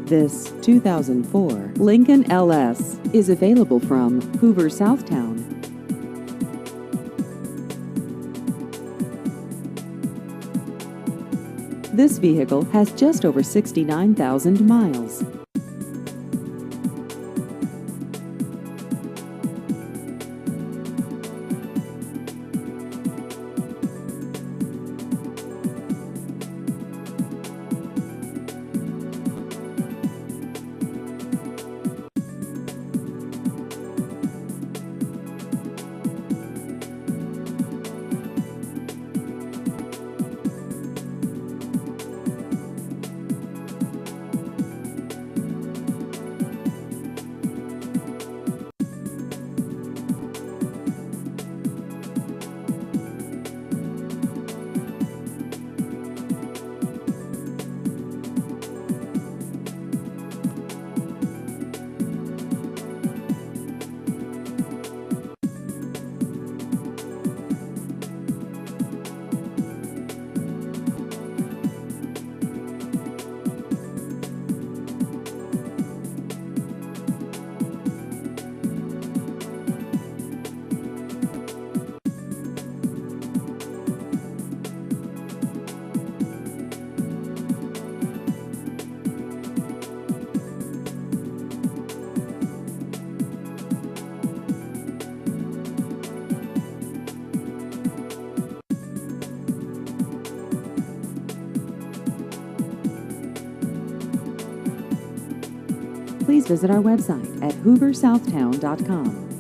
This 2004 Lincoln LS is available from Hoover, Southtown. This vehicle has just over 69,000 miles. Please visit our website at hooversouthtown.com.